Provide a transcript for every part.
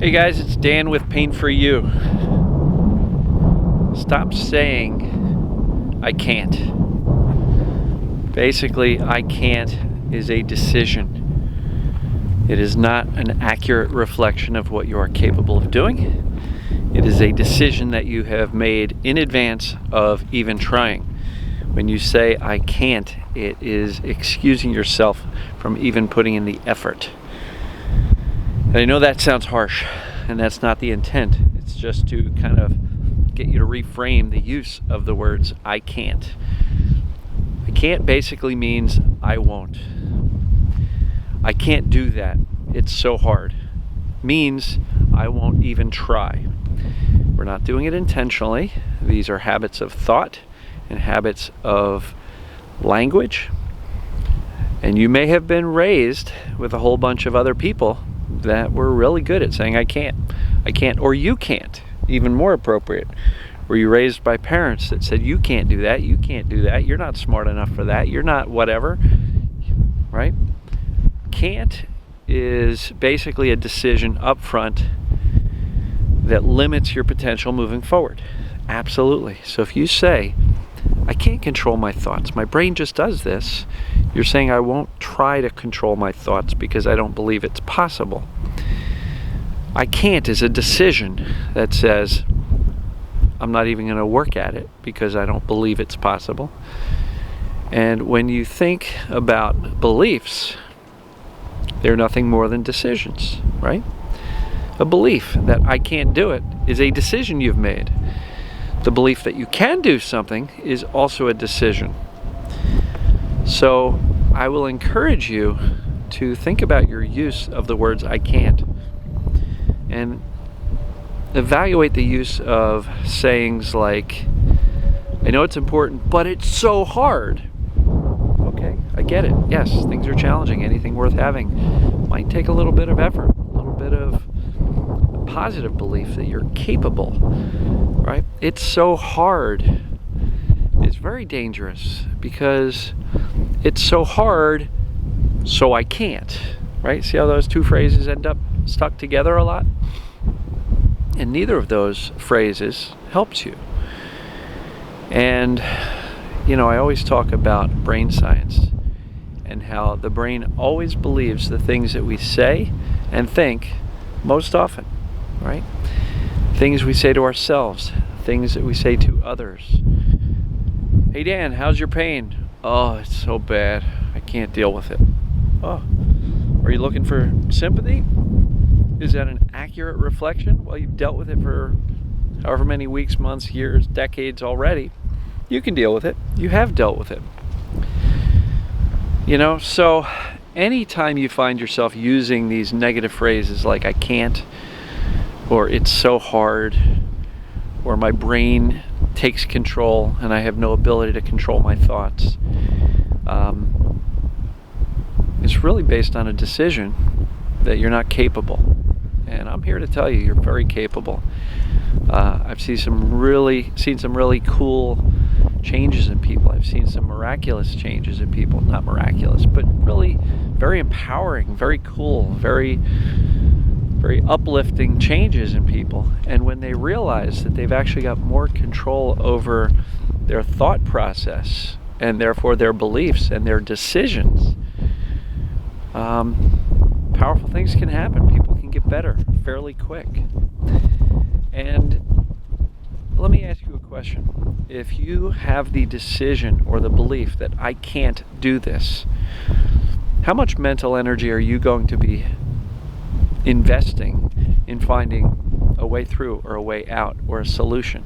Hey guys, it's Dan with Pain for You. Stop saying I can't. Basically, I can't is a decision. It is not an accurate reflection of what you are capable of doing. It is a decision that you have made in advance of even trying. When you say I can't, it is excusing yourself from even putting in the effort. And I know that sounds harsh, and that's not the intent. It's just to kind of get you to reframe the use of the words I can't. I can't basically means I won't. I can't do that. It's so hard. Means I won't even try. We're not doing it intentionally. These are habits of thought and habits of language. And you may have been raised with a whole bunch of other people that were really good at saying I can't, or you can't. Even more appropriate. Were you raised by parents that said you can't do that, you're not smart enough for that, you're not whatever, right? Can't is basically a decision up front that limits your potential moving forward. Absolutely. So if you say, I can't control my thoughts, my brain just does this, you're saying I won't try to control my thoughts because I don't believe it's possible. I can't is a decision that says I'm not even going to work at it because I don't believe it's possible. And when you think about beliefs, they're nothing more than decisions, right? A belief that I can't do it is a decision you've made. The belief that you can do something is also a decision. So I will encourage you to think about your use of the words I can't and evaluate the use of sayings like, I know it's important, but it's so hard. Okay, I get it. Yes, things are challenging. Anything worth having might take a little bit of effort, a little bit of positive belief that you're capable, right? It's so hard. It's very dangerous because it's so hard, so I can't, right? See how those two phrases end up stuck together a lot? And neither of those phrases helps you. And, I always talk about brain science and how the brain always believes the things that we say and think most often, right? Things we say to ourselves, things that we say to others. Hey Dan, how's your pain? Oh, it's so bad. I can't deal with it. Oh, are you looking for sympathy? Is that an accurate reflection? Well, you've dealt with it for however many weeks, months, years, decades already. You can deal with it. You have dealt with it. So anytime you find yourself using these negative phrases like I can't, or it's so hard, or my brain takes control and I have no ability to control my thoughts, it's really based on a decision that you're not capable. And I'm here to tell you, you're very capable. I've seen some really cool changes in people. I've seen some miraculous changes in people. Not miraculous, but really very empowering, very cool, very, very uplifting changes in people. And when they realize that they've actually got more control over their thought process and therefore their beliefs and their decisions, powerful things can happen. People can get better fairly quick. And let me ask you a question. If you have the decision or the belief that I can't do this, how much mental energy are you going to be investing in finding a way through or a way out or a solution?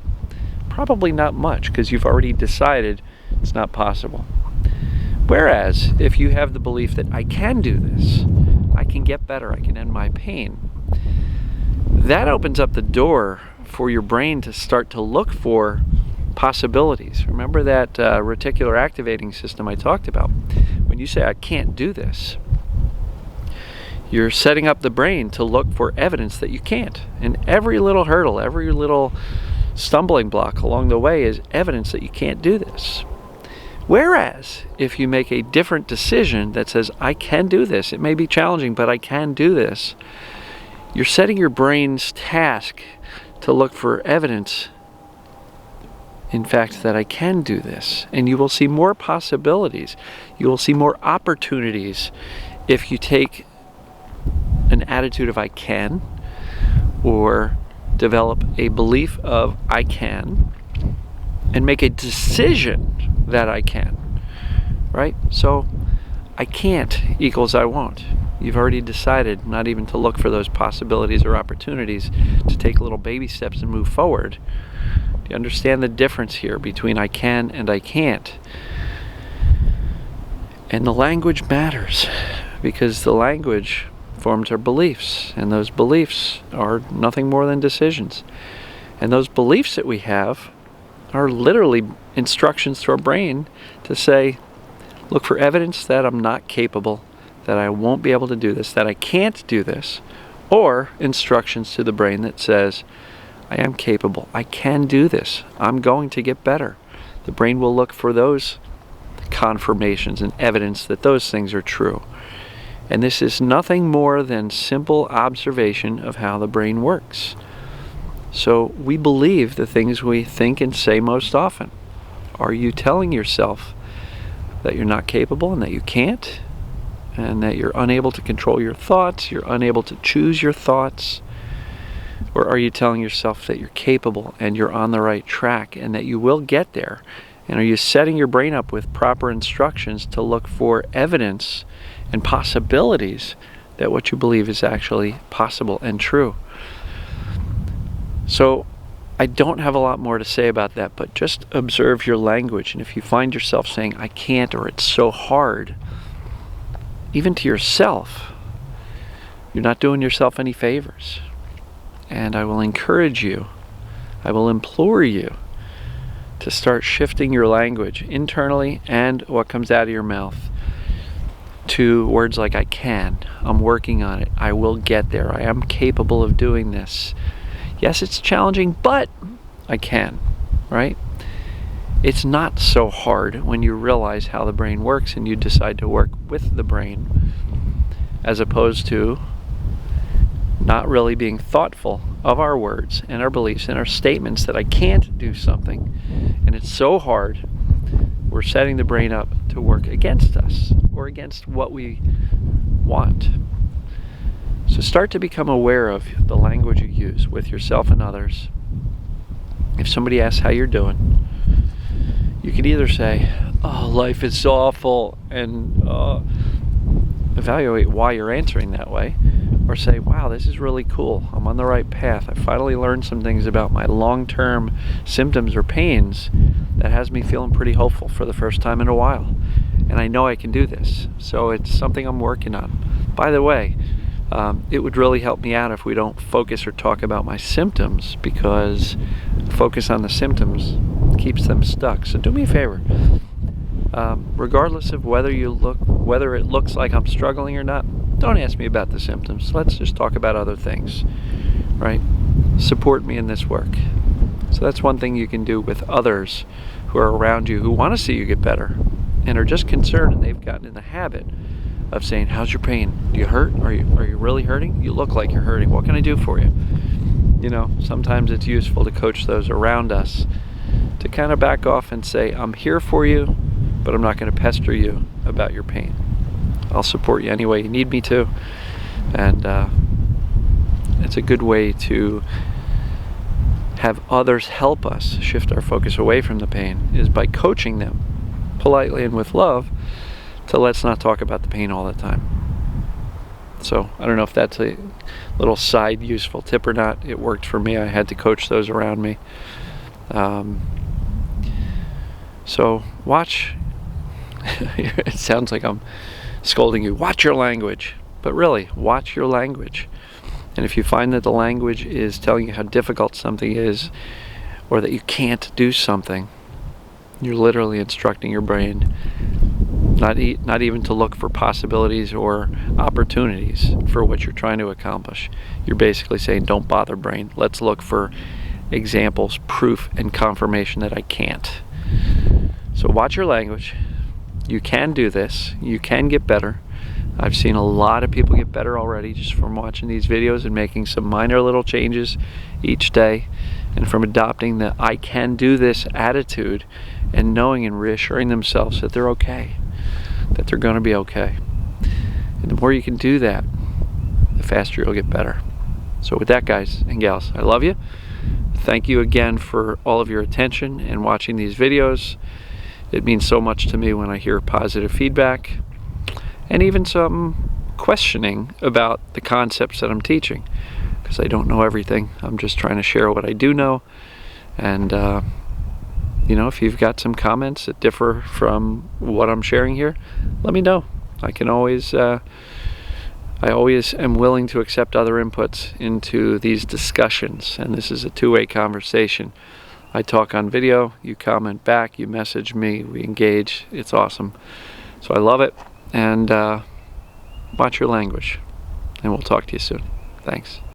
Probably not much, because you've already decided it's not possible. Whereas if you have the belief that I can do this, I can get better, I can end my pain, that opens up the door for your brain to start to look for possibilities. Remember that reticular activating system I talked about? When you say I can't do this, you're setting up the brain to look for evidence that you can't. And every little hurdle, every little stumbling block along the way is evidence that you can't do this. Whereas if you make a different decision that says I can do this, it may be challenging, but I can do this, You're setting your brain's task to look for evidence, in fact, that I can do this. And you will see more possibilities. You will see more opportunities if you take an attitude of I can, or develop a belief of I can, and make a decision that I can, right? So I can't equals I won't. You've already decided not even to look for those possibilities or opportunities, to take little baby steps and move forward. Do you understand the difference here between I can and I can't? And the language matters, because the language forms our beliefs, and those beliefs are nothing more than decisions. And those beliefs that we have are literally instructions to our brain to say, look for evidence that I'm not capable, that I won't be able to do this, that I can't do this, or instructions to the brain that says, I am capable, I can do this, I'm going to get better. The brain will look for those confirmations and evidence that those things are true. And this is nothing more than simple observation of how the brain works. So we believe the things we think and say most often. Are you telling yourself that you're not capable and that you can't, and that you're unable to control your thoughts, you're unable to choose your thoughts? Or are you telling yourself that you're capable and you're on the right track and that you will get there? And are you setting your brain up with proper instructions to look for evidence and possibilities that what you believe is actually possible and true? So I don't have a lot more to say about that, but just observe your language. And if you find yourself saying, I can't, or it's so hard, even to yourself, you're not doing yourself any favors. And I will encourage you, I will implore you to start shifting your language internally and what comes out of your mouth to words like I can, I'm working on it, I will get there, I am capable of doing this. Yes, it's challenging, but I can, right? It's not so hard when you realize how the brain works and you decide to work with the brain, as opposed to not really being thoughtful of our words and our beliefs and our statements that I can't do something. And it's so hard, we're setting the brain up to work against us or against what we want. So start to become aware of the language you use with yourself and others. If somebody asks how you're doing, you could either say, oh, life is awful, and evaluate why you're answering that way, or say, wow, this is really cool, I'm on the right path, I finally learned some things about my long-term symptoms or pains that has me feeling pretty hopeful for the first time in a while, and I know I can do this, so it's something I'm working on. By the way, it would really help me out if we don't focus or talk about my symptoms, because focus on the symptoms keeps them stuck. So do me a favor, regardless of whether it looks like I'm struggling or not, don't ask me about the symptoms. Let's just talk about other things, right? Support me in this work. So that's one thing you can do with others who are around you, who want to see you get better and are just concerned, and they've gotten in the habit of saying, how's your pain? Do you hurt? Are you really hurting? You look like you're hurting. What can I do for you? You know, sometimes it's useful to coach those around us to kind of back off and say, I'm here for you, but I'm not going to pester you about your pain. I'll support you any way you need me to. And it's a good way to have others help us shift our focus away from the pain, is by coaching them politely and with love to let's not talk about the pain all the time. So I don't know if that's a little side useful tip or not. It worked for me. I had to coach those around me. So watch. It sounds like I'm scolding you. Watch your language. But really, watch your language. And if you find that the language is telling you how difficult something is, or that you can't do something, you're literally instructing your brain not even to look for possibilities or opportunities for what you're trying to accomplish. You're basically saying, don't bother, brain. Let's look for examples, proof, and confirmation that I can't. So watch your language. You can do this. You can get better. I've seen a lot of people get better already just from watching these videos and making some minor little changes each day, and from adopting the I can do this attitude and knowing and reassuring themselves that they're okay, that they're going to be okay. And the more you can do that, the faster you'll get better. So with that, guys and gals, I love you. Thank you again for all of your attention and watching these videos. It means so much to me when I hear positive feedback and even some questioning about the concepts that I'm teaching, because I don't know everything. I'm just trying to share what I do know. And you know, if you've got some comments that differ from what I'm sharing here, let me know. I can always I always am willing to accept other inputs into these discussions, and this is a two-way conversation. I talk on video, you comment back, you message me, we engage. It's awesome. So I love it. And watch your language, and we'll talk to you soon. Thanks.